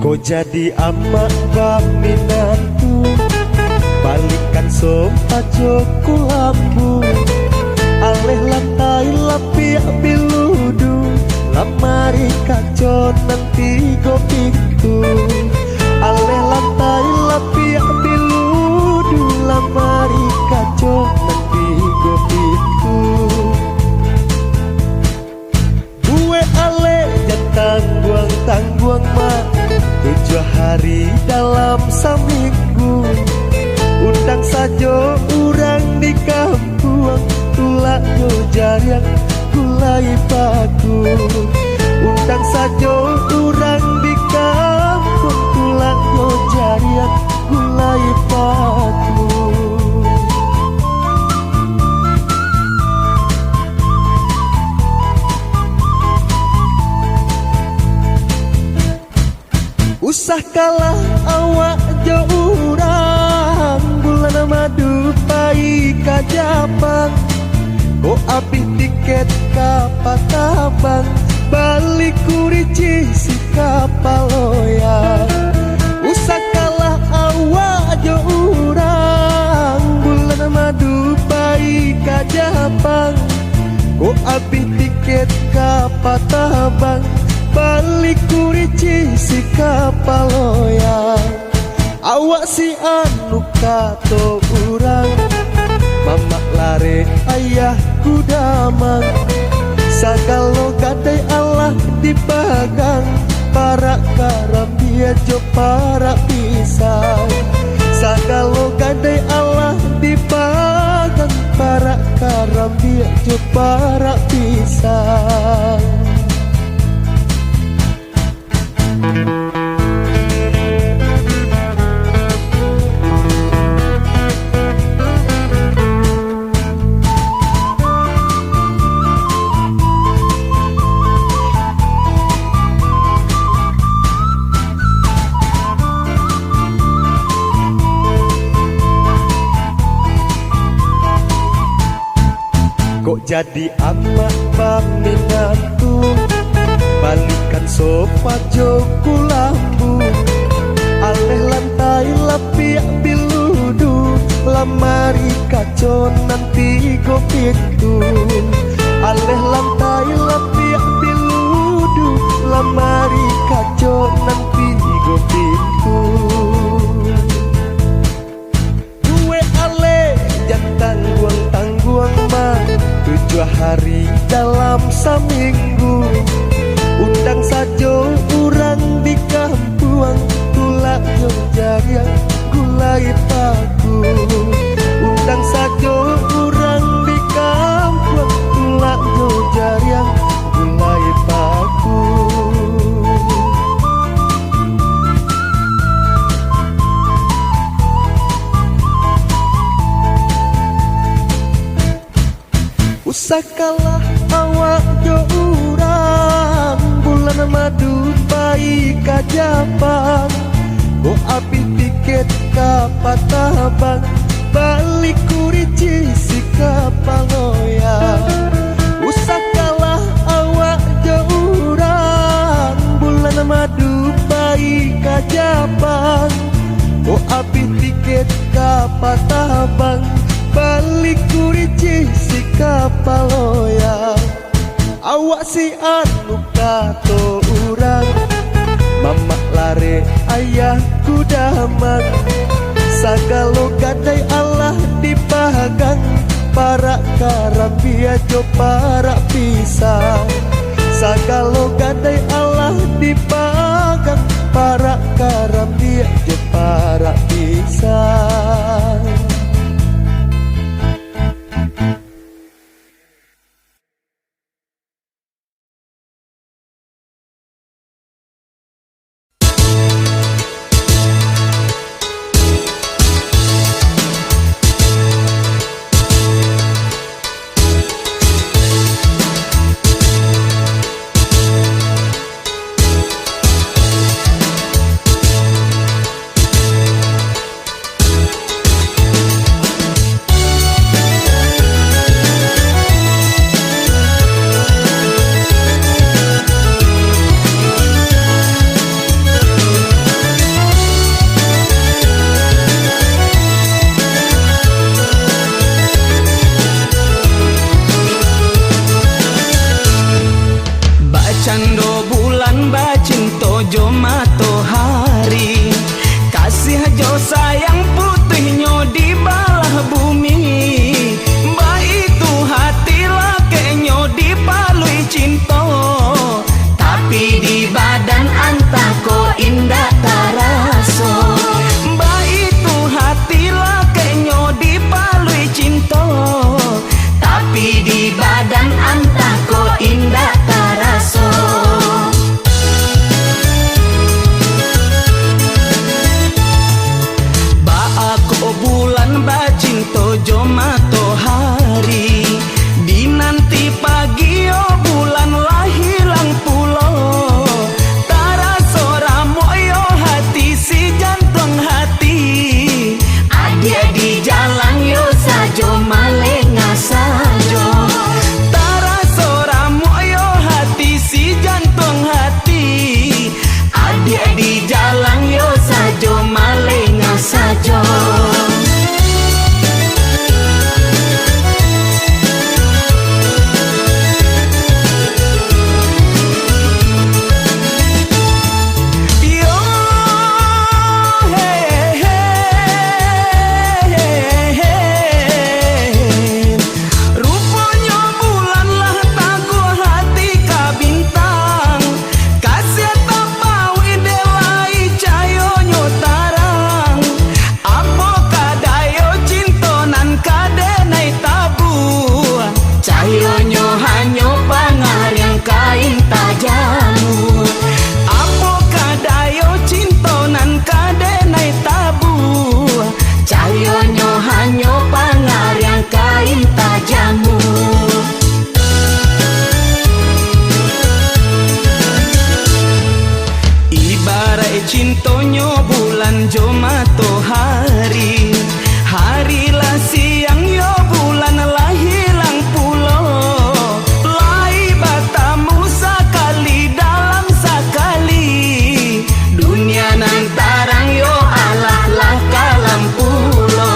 Kau jadi amak baminantu, balikan sompajo ku lambu, aleh lantai lapiak biludu, lamari kaco nanti go pintu. Aleh lantai lapiak biludu, lamari kaco nanti go pintu. Gue aleh jangan tangguang mah 7 hari dalam seminggu, undang saja orang di kampung, tulak yo jariang gulai paku. Undang saja orang di kampung, tulak yo jariang gulai paku. Usah kalah awak jo urang, bulan madu pai ka Japang. Ko abih tiket ka Patabang, balik kurici si kapaloya. Usah kalah awak jo urang, bulan madu pai ka Japang. Ko abih tiket ka Patabang, balik kurici si kapaloya. Awak si anu kato urang, mamak lare ayah kudamang. Sagalo gadai Allah dipagang, para karambia jo para pisang. Sagalo gadai Allah dipagang, para karambia jo para pisang. Kok jadi amak baminantu, balikan sofa joku lambu, aleh lantai lapiak biludu, lamari kaco nanti go pintu. Aleh lantai lapiak biludu, lamari kaco nanti go pintu. Gue aleh jangan tangguang mah 7 hari dalam minggu undang sajo urang di kampuang gula Jogja gulai paku undang sajo urang di kampuang gula Jogja gulai paku. Usakalah awak jo urang bulan madu baik kajaban go api tiket ka Patabang balik kurici si kapaloya. Usakalah awak jo urang bulan madu baik kajaban go api tiket ka Patabang balik kurici si kapaloya. Awak si anu kato urang mama lare ayahku damang sagalo gadai Allah dipagang para karambia jo para pisang sagalo gadai Allah dipagang para karambia jo para pisang. Cando bulan bacinto jo matahari kasih jo sayang putihnya di balah bumi ba itu hati lakenyo di palui cinta tapi di badan antako indah taraso ba itu hati lakenyo di palui cinta tapi di badan antako indah taraso. Bulan bacinto jo matahari di nanti pagi oh bulan lah hilang pulo taraso ramoyo hati si jantung hati adia di jalan yo sajo malenga sajo taraso ramoyo hati si jantung hati adia di jalan yo sajo malenga sajo. Cintonyo bulan jo matahari hari lah siang yo bulan lah hilang pulo lai batamu sakali dalam sakali dunia nan tarang yo alah lah kalam pulo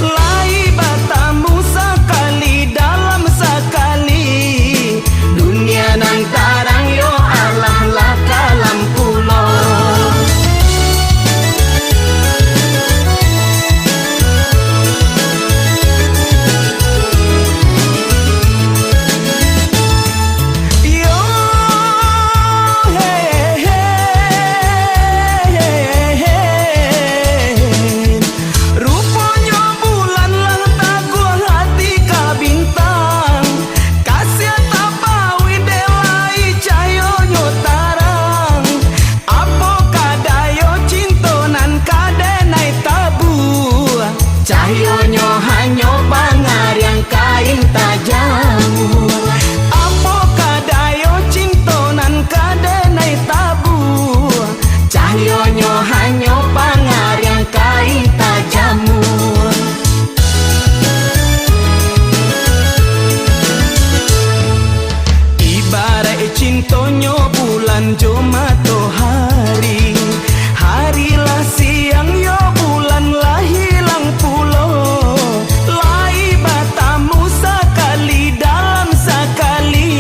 lai batamu sakali dalam sakali dunia nan tarang yo alah lah kalam pulo. cintonyo bulan jo matahari. Harilah siang yo bulan lah hilang pulo. Lai batamu sekali dalam sekali.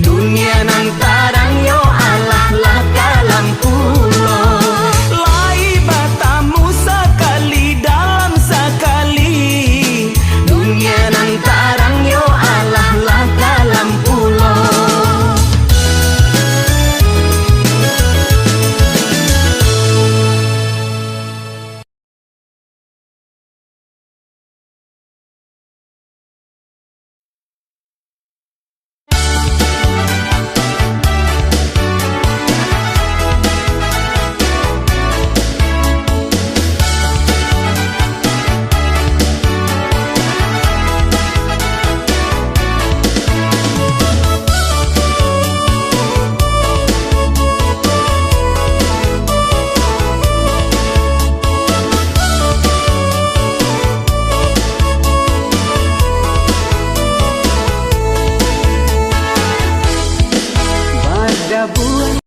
Dunia nan tarang yo alah lah kalam pulo. Lai batamu sekali dalam sekali. Dunia nan tarang yo alah lah kalam pulo. Pada bulan